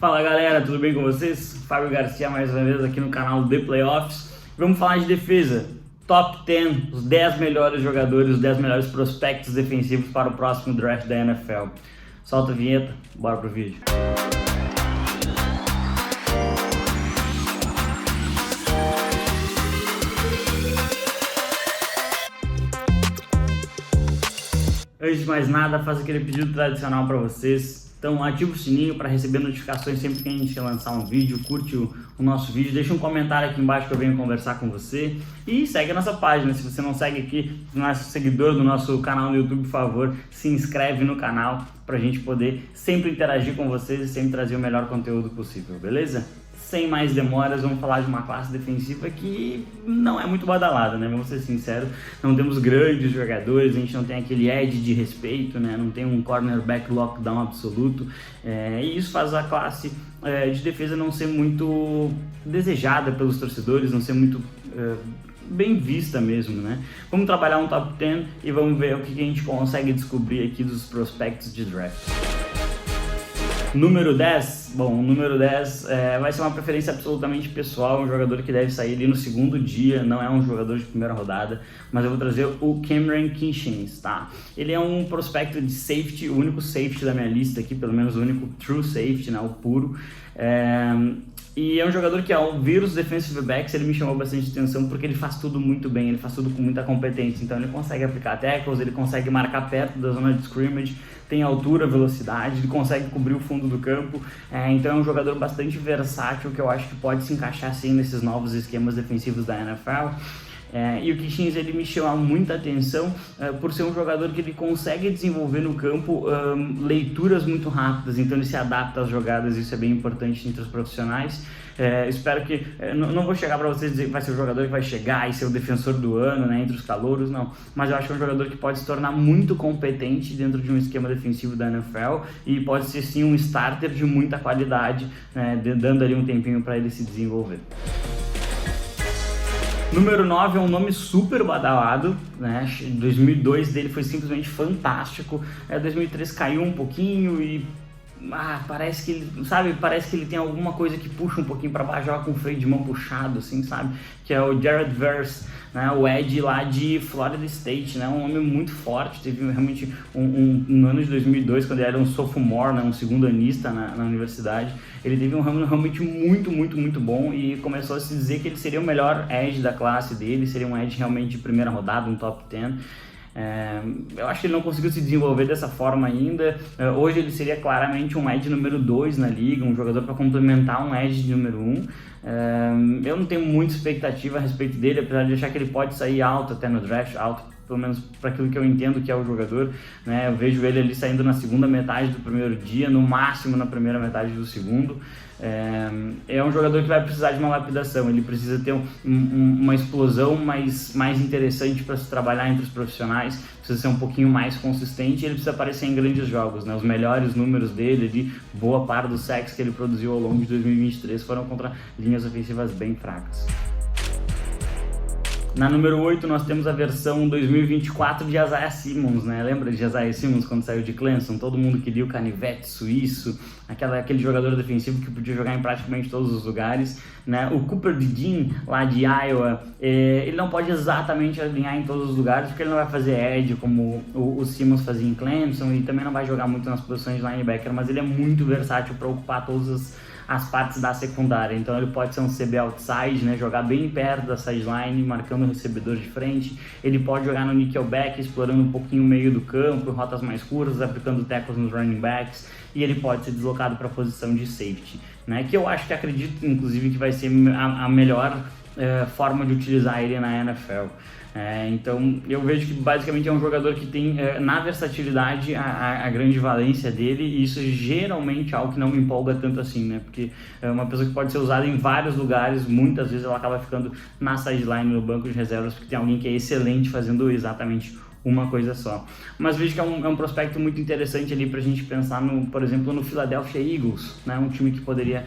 Fala galera, tudo bem com vocês? Fábio Garcia mais uma vez aqui no canal The Playoffs. Vamos falar de defesa. Top 10, os 10 melhores jogadores, os 10 melhores prospectos defensivos para o próximo draft da NFL. Solta a vinheta, bora pro vídeo. Antes de mais nada, faço aquele pedido tradicional para vocês. Então ativa o sininho para receber notificações sempre que a gente lançar um vídeo, curte o nosso vídeo, deixa um comentário aqui embaixo que eu venho conversar com você e segue a nossa página. Se você não segue aqui, se não é seguidor do nosso canal no YouTube, por favor, se inscreve no canal para a gente poder sempre interagir com vocês e sempre trazer o melhor conteúdo possível, beleza? Sem mais demoras, vamos falar de uma classe defensiva que não é muito badalada, né? Vamos ser sinceros, não temos grandes jogadores, a gente não tem aquele edge de respeito, né? Não tem um cornerback lockdown absoluto, e isso faz a classe de defesa não ser muito desejada pelos torcedores, não ser muito bem vista mesmo, né? Vamos trabalhar um top 10 e vamos ver o que a gente consegue descobrir aqui dos prospectos de draft. Número 10, bom, o número 10 vai ser uma preferência absolutamente pessoal, um jogador que deve sair ali no segundo dia, não é um jogador de primeira rodada, mas eu vou trazer o Cameron Kinchens, tá? Ele é um prospecto de safety, o único safety da minha lista aqui, pelo menos o único true safety, né, o puro. E é um jogador que ao ver os defensive backs ele me chamou bastante atenção porque ele faz tudo muito bem, ele faz tudo com muita competência, então ele consegue aplicar tackles, ele consegue marcar perto da zona de scrimmage, tem altura, velocidade, ele consegue cobrir o fundo do campo, então é um jogador bastante versátil que eu acho que pode se encaixar sim nesses novos esquemas defensivos da NFL. E o Kinchens ele me chama muita atenção por ser um jogador que ele consegue desenvolver no campo leituras muito rápidas, então ele se adapta às jogadas, isso é bem importante entre os profissionais. Espero que, não vou chegar para vocês dizer que vai ser o jogador que vai chegar e ser o defensor do ano, né, entre os calouros, não, mas eu acho que é um jogador que pode se tornar muito competente dentro de um esquema defensivo da NFL e pode ser sim um starter de muita qualidade, né, dando ali um tempinho para ele se desenvolver. Número 9 é um nome super badalado, né? 2002 dele foi simplesmente fantástico, 2003 caiu um pouquinho e parece que ele, sabe, parece que ele tem alguma coisa que puxa um pouquinho para baixo, joga com o freio de mão puxado, assim, sabe? Que é o Jared Verse, né? O Ed lá de Florida State, né? Um homem muito forte, teve realmente no ano de 2002, quando ele era um sophomore, né? Um segundo anista na universidade, ele teve um ano realmente muito bom e começou a se dizer que ele seria o melhor edge da classe dele, seria um edge realmente de primeira rodada, um top 10. Eu acho que ele não conseguiu se desenvolver dessa forma ainda. Hoje ele seria claramente um edge número 2 na liga, um jogador para complementar um edge de número 1. Eu não tenho muita expectativa a respeito dele, apesar de achar que ele pode sair alto até no draft, alto pelo menos para aquilo que eu entendo que é o jogador, né? Eu vejo ele ali saindo na segunda metade do primeiro dia, no máximo na primeira metade do segundo. É um jogador que vai precisar de uma lapidação, ele precisa ter uma explosão mais interessante para se trabalhar entre os profissionais, precisa ser um pouquinho mais consistente e ele precisa aparecer em grandes jogos, né? Os melhores números dele, ali, boa parte dos sacks que ele produziu ao longo de 2023 foram contra linhas ofensivas bem fracas. Na número 8 nós temos a versão 2024 de Isaiah Simmons, né? Lembra de Isaiah Simmons quando saiu de Clemson? Todo mundo queria o canivete suíço, aquele jogador defensivo que podia jogar em praticamente todos os lugares, né? O Cooper DeJean lá de Iowa, ele não pode exatamente alinhar em todos os lugares porque ele não vai fazer edge como o Simmons fazia em Clemson e também não vai jogar muito nas posições de linebacker, mas ele é muito versátil para ocupar todas as partes da secundária, então ele pode ser um CB outside, né, jogar bem perto da sideline, marcando o recebedor de frente, ele pode jogar no nickelback, explorando um pouquinho o meio do campo, rotas mais curtas, aplicando tackles nos running backs, e ele pode ser deslocado para a posição de safety, né, que eu acho que acredito, inclusive, que vai ser a melhor forma de utilizar ele na NFL. Então eu vejo que basicamente é um jogador que tem na versatilidade a grande valência dele, e isso é geralmente algo que não me empolga tanto assim, né? Porque é uma pessoa que pode ser usada em vários lugares, muitas vezes ela acaba ficando na sideline, no banco de reservas, porque tem alguém que é excelente fazendo exatamente uma coisa só. Mas vejo que é um prospecto muito interessante ali pra gente pensar, por exemplo, no Philadelphia Eagles, né? Um time que poderia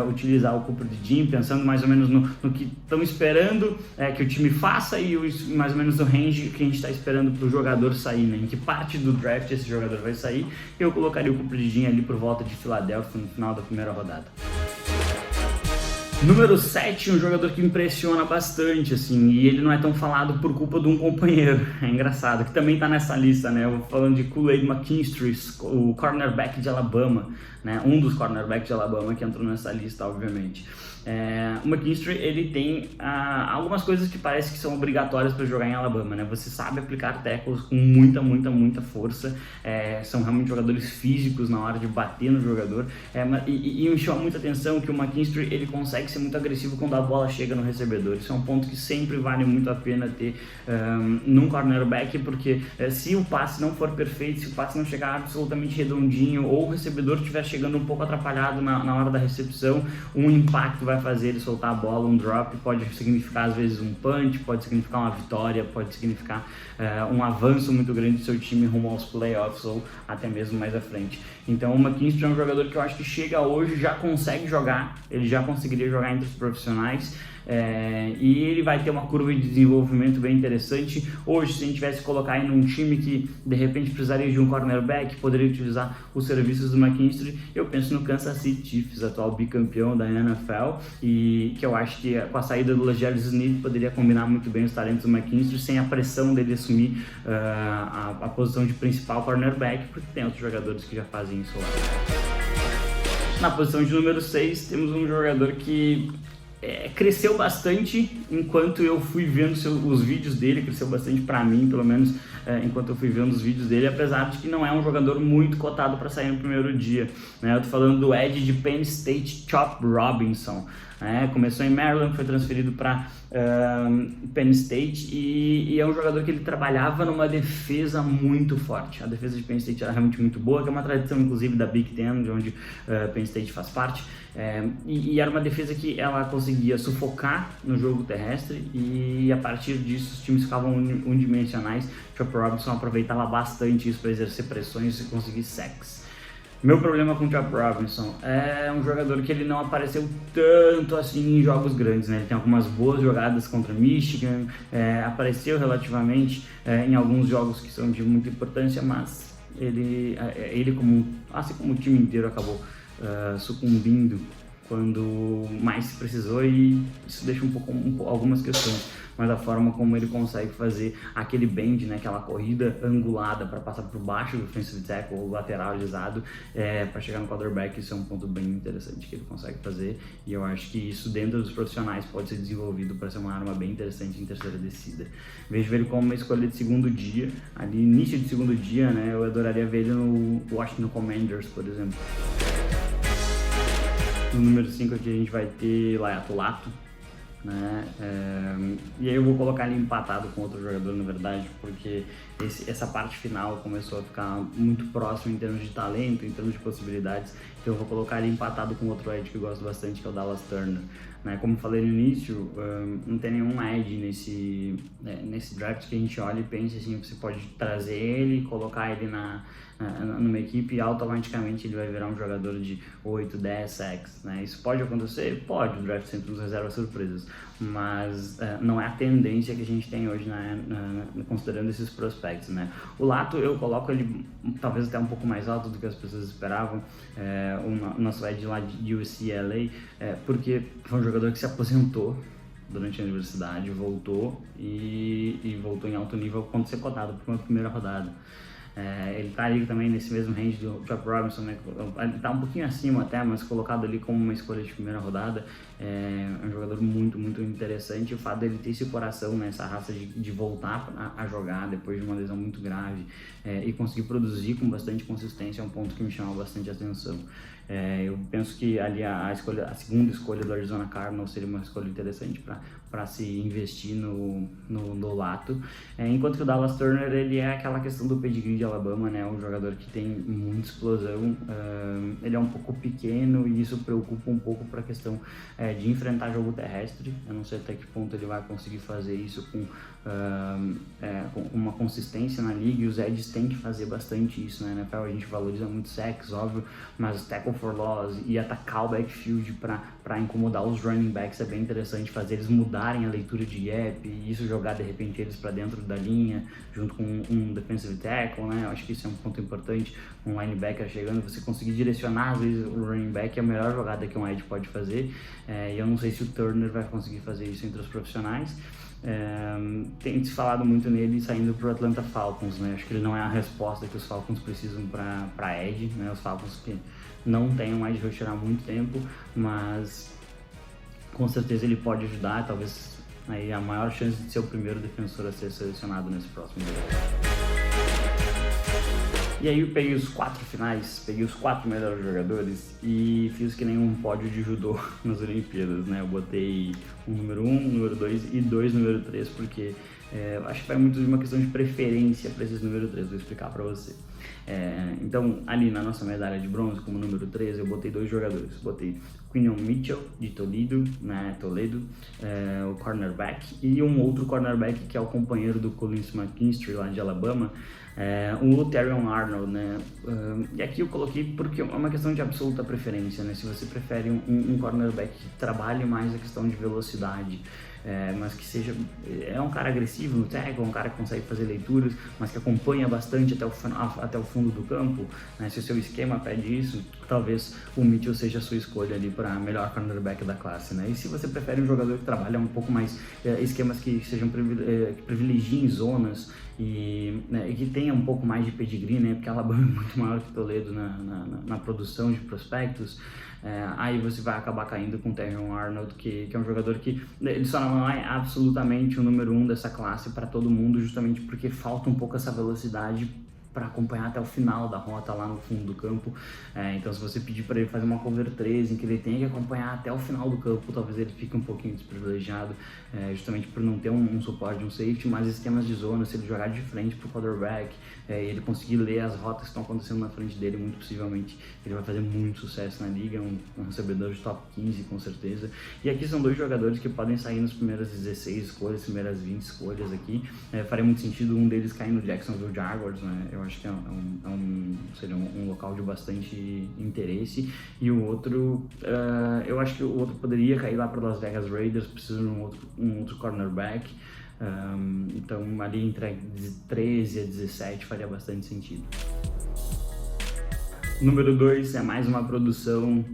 utilizar o Cooper DeJean, pensando mais ou menos no que estão esperando que o time faça e mais ou menos no range que a gente está esperando para o jogador sair, né? Em que parte do draft esse jogador vai sair. Eu colocaria o Cooper DeJean ali por volta de Philadelphia no final da primeira rodada. Número 7, um jogador que impressiona bastante, assim, e ele não é tão falado por culpa de um companheiro, é engraçado, que também tá nessa lista, né? Eu vou falando de Kool-Aid McKinstry, o cornerback de Alabama, né? Um dos cornerbacks de Alabama que entrou nessa lista, obviamente. O McKinstry, ele tem algumas coisas que parece que são obrigatórias para jogar em Alabama, né? Você sabe aplicar tackles com muita força, são realmente jogadores físicos na hora de bater no jogador, e me chama muita atenção que o McKinstry, ele consegue ser muito agressivo quando a bola chega no recebedor. Isso é um ponto que sempre vale muito a pena ter num cornerback, porque se o passe não for perfeito, se o passe não chegar absolutamente redondinho, ou o recebedor estiver chegando um pouco atrapalhado na hora da recepção, um impacto vai fazer ele soltar a bola, um drop, pode significar às vezes um punch, pode significar uma vitória, pode significar um avanço muito grande do seu time rumo aos playoffs ou até mesmo mais à frente. Então o McKinstry é um jogador que eu acho que chega hoje, já consegue jogar, ele já conseguiria jogar entre os profissionais, e ele vai ter uma curva de desenvolvimento bem interessante. Hoje, se a gente tivesse que colocar aí num time que de repente precisaria de um cornerback, poderia utilizar os serviços do McKinstry, eu penso no Kansas City Chiefs, atual bicampeão da NFL, e que eu acho que com a saída do L'Jarius Sneed poderia combinar muito bem os talentos do McKinstry sem a pressão dele assumir a posição de principal cornerback, porque tem outros jogadores que já fazem isso lá. Na posição de número 6 temos um jogador que cresceu bastante enquanto eu fui vendo os vídeos dele, cresceu bastante para mim, pelo menos enquanto eu fui vendo os vídeos dele, apesar de que não é um jogador muito cotado para sair no primeiro dia, né? Eu tô falando do Edge de Penn State, Chop Robinson. Começou em Maryland, foi transferido para Penn State e é um jogador que ele trabalhava numa defesa muito forte. A defesa de Penn State era realmente muito boa, que é uma tradição inclusive da Big Ten, de onde Penn State faz parte, e era uma defesa que ela conseguia sufocar no jogo terrestre e a partir disso os times ficavam unidimensionais. Chop Robinson aproveitava bastante isso para exercer pressões e conseguir sacks. Meu problema com o Chop Robinson é um jogador que ele não apareceu tanto assim em jogos grandes, né? Ele tem algumas boas jogadas contra Michigan, apareceu relativamente em alguns jogos que são de muita importância, mas ele assim como o time inteiro acabou sucumbindo quando mais se precisou, e isso deixa algumas questões, mas a forma como ele consegue fazer aquele bend, né, aquela corrida angulada para passar por baixo do offensive tackle ou lateralizado para chegar no quarterback, isso é um ponto bem interessante que ele consegue fazer, e eu acho que isso dentro dos profissionais pode ser desenvolvido para ser uma arma bem interessante em terceira descida. Vejo ele como uma escolha de segundo dia, ali início de segundo dia, né, eu adoraria ver ele no Washington Commanders, por exemplo. No número 5 aqui a gente vai ter Laiato Lato, né? E aí eu vou colocar ele empatado com outro jogador, na verdade, porque essa parte final começou a ficar muito próximo em termos de talento, em termos de possibilidades, então eu vou colocar ele empatado com outro edge que eu gosto bastante, que é o Dallas Turner, né? Como falei no início, não tem nenhum edge nesse draft que a gente olha e pense assim, você pode trazer ele, colocar ele numa equipe e automaticamente ele vai virar um jogador de 8, 10 sacks, né? Isso pode acontecer? Pode, o draft sempre nos reserva surpresas, mas não é a tendência que a gente tem hoje, considerando esses prospects, né? O Lato eu coloco ele talvez até um pouco mais alto do que as pessoas esperavam, o nosso edge lá de UCLA, porque foi um jogador que se aposentou durante a universidade, voltou e voltou em alto nível quando ser cotado por uma primeira rodada. Ele tá ali também nesse mesmo range do Chop Robinson, né? Ele tá um pouquinho acima até, mas colocado ali como uma escolha de primeira rodada. É um jogador muito interessante. O fato dele ter esse coração, né? Essa raça de voltar a jogar depois de uma lesão muito grave e conseguir produzir com bastante consistência é um ponto que me chama bastante atenção. Eu penso que ali a segunda escolha do Arizona Cardinals seria uma escolha interessante para se investir no Lato, enquanto que o Dallas Turner, ele é aquela questão do pedigree de Alabama, né, um jogador que tem muita explosão, ele é um pouco pequeno e isso preocupa um pouco para a questão de enfrentar jogo terrestre. Eu não sei até que ponto ele vai conseguir fazer isso com uma consistência na liga, e os edges têm que fazer bastante isso, né? Na NFL a gente valoriza muito sacks, óbvio, mas tackle for loss e atacar o backfield para incomodar os running backs é bem interessante, fazer eles mudarem a leitura de gap e isso jogar de repente eles para dentro da linha junto com um defensive tackle, né? Eu acho que isso é um ponto importante, um linebacker chegando, você conseguir direcionar às vezes o running back é a melhor jogada que um edge pode fazer, e eu não sei se o Turner vai conseguir fazer isso entre os profissionais. Tem se falado muito nele saindo para o Atlanta Falcons, né? Acho que ele não é a resposta que os Falcons precisam para edge, né? Os Falcons que não têm um edge rusher há muito tempo, mas com certeza ele pode ajudar, talvez aí a maior chance de ser o primeiro defensor a ser selecionado nesse próximo draft. E aí eu peguei os 4 finais, peguei os 4 melhores jogadores e fiz que nem um pódio de judô nas Olimpíadas, né? Eu botei um número 1, um número 2 e 2 número 3, porque eu acho que vai muito de uma questão de preferência para esses número 3, vou explicar para você. Então, ali na nossa medalha de bronze, como número 3, eu botei 2 jogadores. Botei Quinyon Mitchell, de Toledo, o cornerback, e um outro cornerback que é o companheiro do Collins McKinstry, lá de Alabama, o Terrion Arnold, né? E aqui eu coloquei porque é uma questão de absoluta preferência, né? Se você prefere um cornerback que trabalhe mais a questão de velocidade, mas que seja um cara agressivo no tackle, um cara que consegue fazer leituras, mas que acompanha bastante até o fundo do campo, né? Se o seu esquema pede isso, talvez o Mitchell seja a sua escolha ali para melhor cornerback da classe, né? E se você prefere um jogador que trabalha um pouco mais esquemas que sejam que privilegiem zonas e que tenha um pouco mais de pedigree, né? Porque a Alabama é muito maior que Toledo na produção de prospectos. Aí você vai acabar caindo com o Terrion Arnold, que é um jogador que ele só não é absolutamente o número 1 dessa classe para todo mundo, justamente porque falta um pouco essa velocidade para acompanhar até o final da rota lá no fundo do campo. Então se você pedir para ele fazer uma cover 3 em que ele tenha que acompanhar até o final do campo, talvez ele fique um pouquinho desprivilegiado, justamente por não ter um suporte, um safety, mas esquemas de zona, se ele jogar de frente para o quarterback, e ele conseguir ler as rotas que estão acontecendo na frente dele, muito possivelmente ele vai fazer muito sucesso na liga, um recebedor de top 15 com certeza. E aqui são 2 jogadores que podem sair nas primeiras 16 escolhas, primeiras 20 escolhas aqui. Faria muito sentido um deles cair no Jacksonville Jaguars, né? Eu acho que seria um local de bastante interesse, e o outro, eu acho que o outro poderia cair lá para Las Vegas Raiders, precisa de um outro cornerback, então ali entre 13 a 17 faria bastante sentido. Número 2 é mais uma produção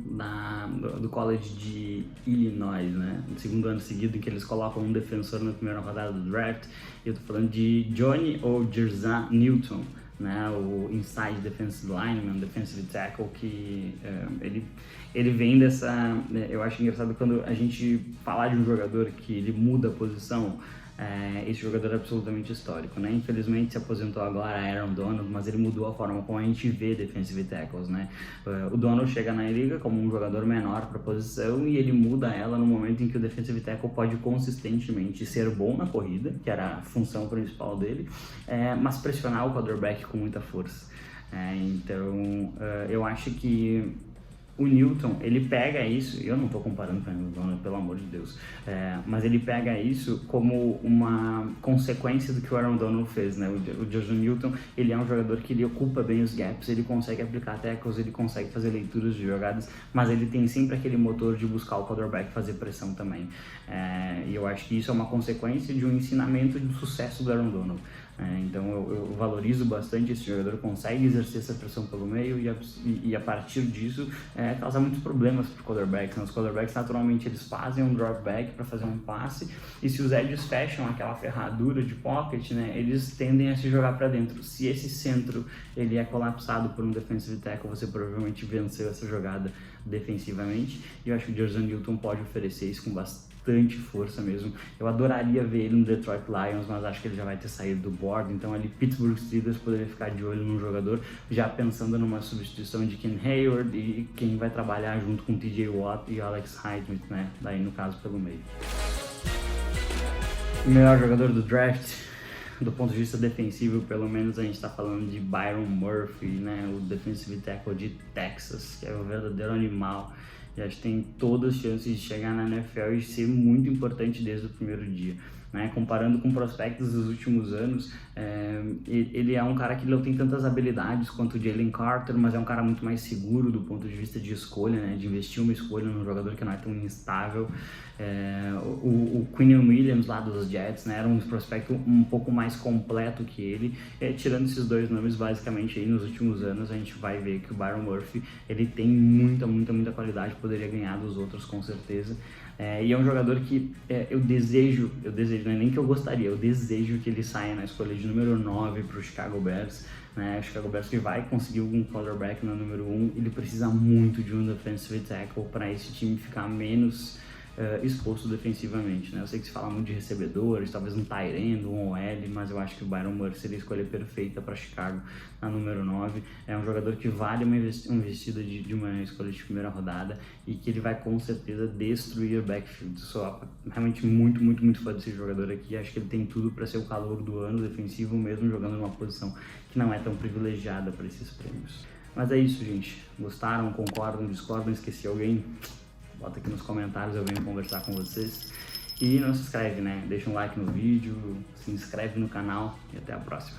do College de Illinois, né? No segundo ano seguido em que eles colocam um defensor na primeira rodada do draft. Eu tô falando de Johnny Ojerzan Newton, né? O inside defensive lineman, defensive tackle, que ele vem dessa... Eu acho engraçado quando a gente falar de um jogador que ele muda a posição. Esse jogador é absolutamente histórico, né? Infelizmente se aposentou agora Aaron Donald, mas ele mudou a forma como a gente vê defensive tackles, né? O Donald chega na liga como um jogador menor para a posição e ele muda ela no momento em que o defensive tackle pode consistentemente ser bom na corrida, que era a função principal dele, mas pressionar o quarterback com muita força. Então eu acho que o Newton, ele pega isso, eu não estou comparando com o Donald, pelo amor de Deus, mas ele pega isso como uma consequência do que o Aaron Donald fez, né? O Joshua Newton, ele é um jogador que ele ocupa bem os gaps, ele consegue aplicar tackles, ele consegue fazer leituras de jogadas, mas ele tem sempre aquele motor de buscar o quarterback fazer pressão também. E eu acho que isso é uma consequência de um ensinamento do sucesso do Aaron Donald. Então eu valorizo bastante esse jogador, consegue exercer essa pressão pelo meio e a partir disso causa muitos problemas para os quarterbacks, né? Os quarterbacks naturalmente eles fazem um drop back para fazer um passe e se os edges fecham aquela ferradura de pocket, né, eles tendem a se jogar para dentro. Se esse centro ele é colapsado por um defensive tackle, você provavelmente venceu essa jogada defensivamente, e eu acho que o Jerson Newton pode oferecer isso com bastante força mesmo. Eu adoraria ver ele no Detroit Lions, mas acho que ele já vai ter saído do board, então ali Pittsburgh Steelers poderia ficar de olho num jogador, já pensando numa substituição de Ken Hayward e quem vai trabalhar junto com TJ Watt e Alex Highsmith, né, daí no caso pelo meio. O melhor jogador do draft, do ponto de vista defensivo, pelo menos a gente está falando de Byron Murphy, né, o defensive tackle de Texas, que é um verdadeiro animal. E acho que tem todas as chances de chegar na NFL e ser muito importante desde o primeiro dia. Né? Comparando com prospectos dos últimos anos, ele é um cara que não tem tantas habilidades quanto o Jalen Carter, mas é um cara muito mais seguro do ponto de vista de escolha, né? De investir uma escolha num jogador que não é tão instável. O Quinnen Williams lá dos Jets, né? Era um prospecto um pouco mais completo que ele. Tirando esses dois nomes, basicamente, aí nos últimos anos, a gente vai ver que o Byron Murphy ele tem muita qualidade, poderia ganhar dos outros com certeza. E é um jogador que eu desejo, não é nem que eu gostaria, eu desejo que ele saia na escolha de número 9 para o Chicago Bears. Né? O Chicago Bears que vai conseguir um quarterback no número 1, ele precisa muito de um defensive tackle para esse time ficar menos exposto defensivamente, né? Eu sei que se fala muito de recebedores, talvez um tight end, um OL, mas eu acho que o Byron Murphy seria a escolha perfeita para Chicago na número 9. É um jogador que vale uma investida de uma escolha de primeira rodada e que ele vai com certeza destruir o backfield. Sou realmente muito fã desse jogador aqui. Acho que ele tem tudo para ser o calor do ano defensivo, mesmo jogando numa posição que não é tão privilegiada para esses prêmios. Mas é isso, gente. Gostaram, concordam, discordam, esqueci alguém? Bota aqui nos comentários, eu venho conversar com vocês. E não se inscreve, né? Deixa um like no vídeo, se inscreve no canal e até a próxima.